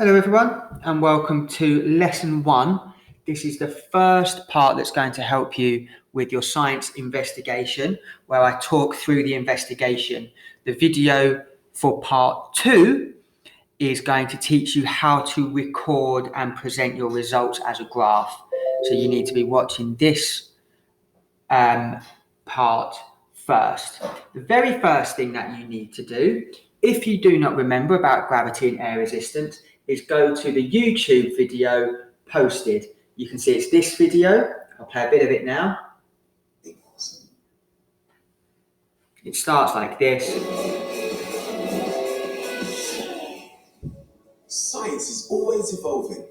Hello everyone and welcome to lesson 1. This is the first part that's going to help you with your science investigation, where I talk through the investigation. The video for part 2 is going to teach you how to record and present your results as a graph. So you need to be watching this part first. The very first thing that you need to do, if you do not remember about gravity and air resistance, is go to the YouTube video posted. You can see it's this video. I'll play a bit of it now. It starts like this. Science is always evolving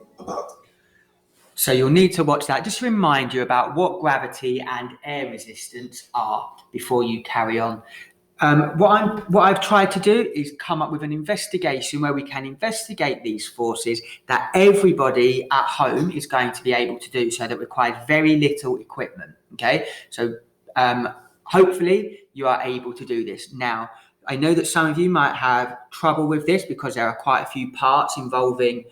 So you'll need to watch that just to remind you about what gravity and air resistance are before you carry on. What I've tried to do is come up with an investigation where we can investigate these forces that everybody at home is going to be able to do, so that requires very little equipment. Okay, so hopefully you are able to do this. Now, I know that some of you might have trouble with this because there are quite a few parts involving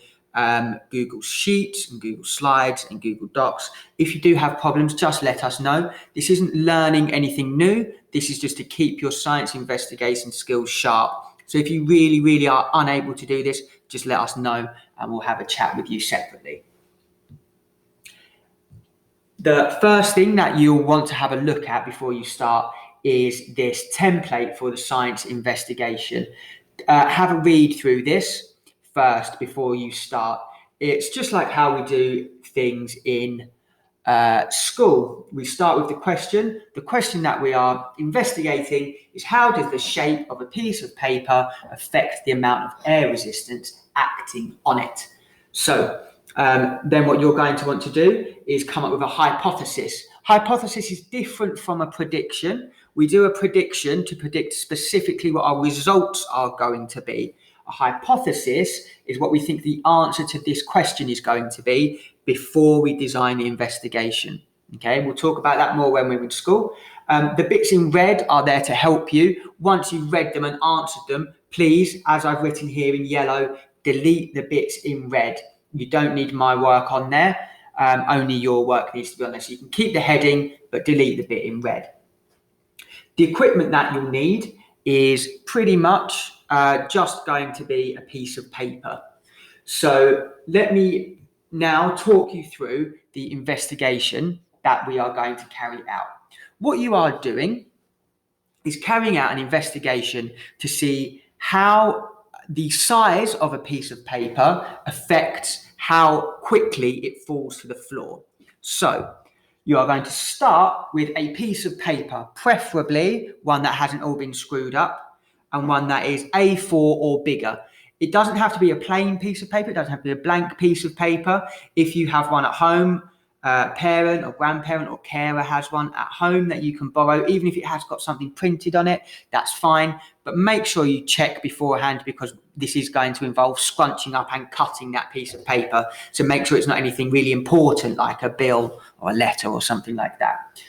Google Sheets and Google Slides and Google Docs. If you do have problems, just let us know. This isn't learning anything new. This is just to keep your science investigation skills sharp. So if you really are unable to do this, just let us know and we'll have a chat with you separately. The first thing that you'll want to have a look at before you start is this template for the science investigation. Have a read through this first before you start. It's just like how we do things in school. We start with the question. The question that we are investigating is, how does the shape of a piece of paper affect the amount of air resistance acting on it? So then what you're going to want to do is come up with a hypothesis. Hypothesis is different from a prediction. We do a prediction to predict specifically what our results are going to be. A hypothesis is what we think the answer to this question is going to be before we design the investigation. Okay, we'll talk about that more when we're in school. The bits in red are there to help you. Once you've read them and answered them, please, as I've written here in yellow, delete the bits in red. You don't need my work on there. Only your work needs to be on there. So you can keep the heading, but delete the bit in red. The equipment that you'll need is pretty much just going to be a piece of paper. So let me now talk you through the investigation that we are going to carry out. What you are doing is carrying out an investigation to see how the size of a piece of paper affects how quickly it falls to the floor. So you are going to start with a piece of paper, preferably one that hasn't all been screwed up, and one that is A4 or bigger. It doesn't have to be a plain piece of paper. It doesn't have to be a blank piece of paper. If you have one at home, parent or grandparent or carer has one at home that you can borrow, even if it has got something printed on it, that's fine. But make sure you check beforehand, because this is going to involve scrunching up and cutting that piece of paper. So make sure it's not anything really important like a bill or a letter or something like that.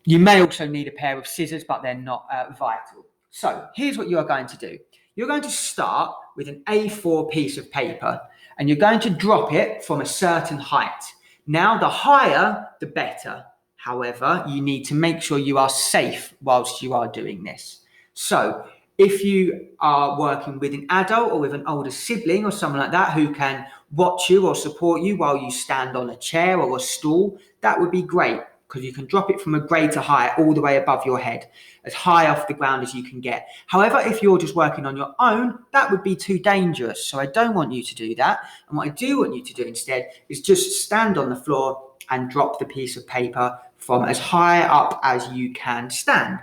You may also need a pair of scissors, but they're not vital. So here's what you are going to do. You're going to start with an A4 piece of paper, and you're going to drop it from a certain height. Now, the higher, the better. However, you need to make sure you are safe whilst you are doing this. So if you are working with an adult or with an older sibling or someone like that who can watch you or support you while you stand on a chair or a stool, that would be great, because you can drop it from a greater height all the way above your head, as high off the ground as you can get. However, if you're just working on your own, that would be too dangerous. So I don't want you to do that. And what I do want you to do instead is just stand on the floor and drop the piece of paper from as high up as you can stand.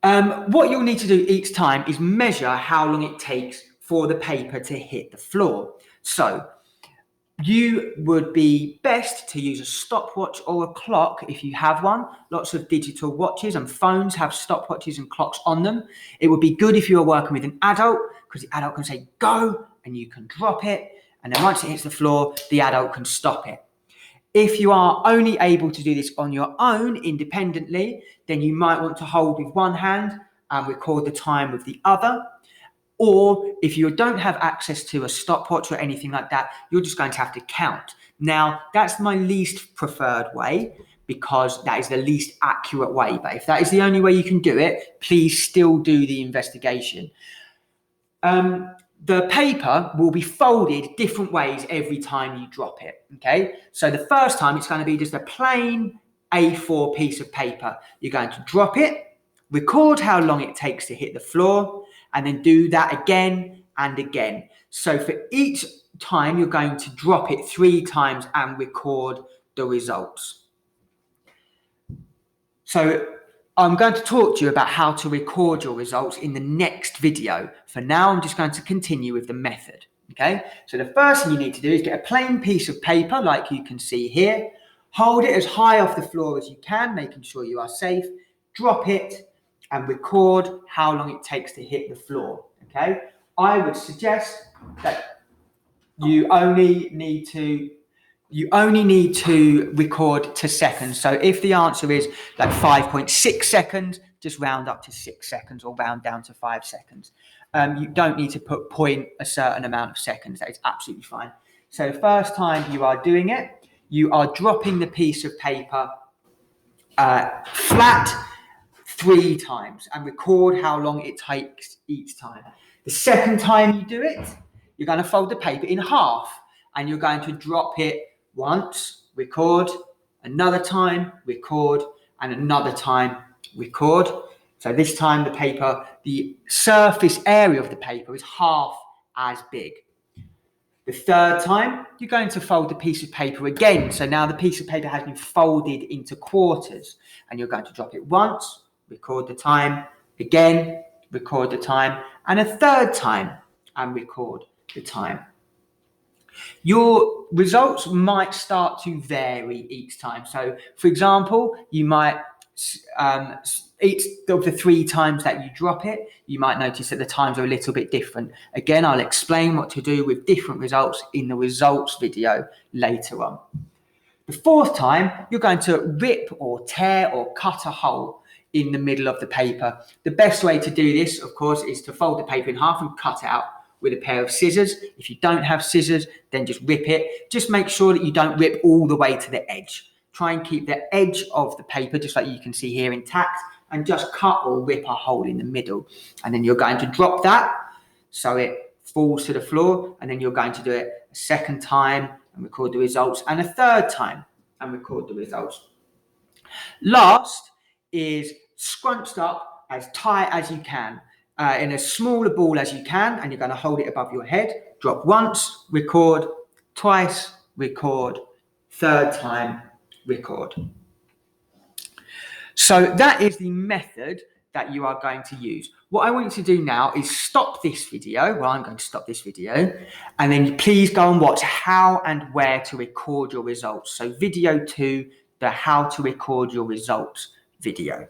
What you'll need to do each time is measure how long it takes for the paper to hit the floor. So you would be best to use a stopwatch or a clock if you have one. Lots of digital watches and phones have stopwatches and clocks on them. It would be good if you were working with an adult, because the adult can say go and you can drop it. And then once it hits the floor, the adult can stop it. If you are only able to do this on your own independently, then you might want to hold with one hand and record the time with the other. Or if you don't have access to a stopwatch or anything like that, you're just going to have to count. Now, that's my least preferred way because that is the least accurate way. But if that is the only way you can do it, please still do the investigation. The paper will be folded different ways every time you drop it. Okay, so the first time it's going to be just a plain A4 piece of paper. You're going to drop it, record how long it takes to hit the floor, and then do that again and again. So for each time, you're going to drop it 3 times and record the results. So I'm going to talk to you about how to record your results in the next video. For now, I'm just going to continue with the method. Okay, so the first thing you need to do is get a plain piece of paper like you can see here. Hold it as high off the floor as you can, making sure you are safe. Drop it and record how long it takes to hit the floor. Okay, I would suggest that you only need to record to seconds. So if the answer is like 5.6 seconds, just round up to 6 seconds or round down to 5 seconds. You don't need to point a certain amount of seconds. That is absolutely fine. So the first time you are doing it, you are dropping the piece of paper flat 3 times and record how long it takes each time. The second time you do it, you're going to fold the paper in half and you're going to drop it once, record, another time, record, and another time, record. So this time the surface area of the paper is half as big. The third time, you're going to fold the piece of paper again. So now the piece of paper has been folded into quarters and you're going to drop it once, record the time, again, record the time, and a third time and record the time. Your results might start to vary each time. So, for example, you might, each of the 3 times that you drop it, you might notice that the times are a little bit different. Again, I'll explain what to do with different results in the results video later on. The 4th time, you're going to rip or tear or cut a hole in the middle of the paper. The best way to do this, of course, is to fold the paper in half and cut it out with a pair of scissors. If you don't have scissors, then just rip it. Just make sure that you don't rip all the way to the edge. Try and keep the edge of the paper, just like you can see here, intact, and just cut or rip a hole in the middle. And then you're going to drop that so it falls to the floor, and then you're going to do it a second time and record the results, and a third time and record the results. Last is scrunched up as tight as you can. In as small a ball as you can, and you're going to hold it above your head. Drop once, record, twice, record, third time, record. So that is the method that you are going to use. What I want you to do now is stop this video. Well, I'm going to stop this video, and then please go and watch how and where to record your results. So video 2, the how to record your results video.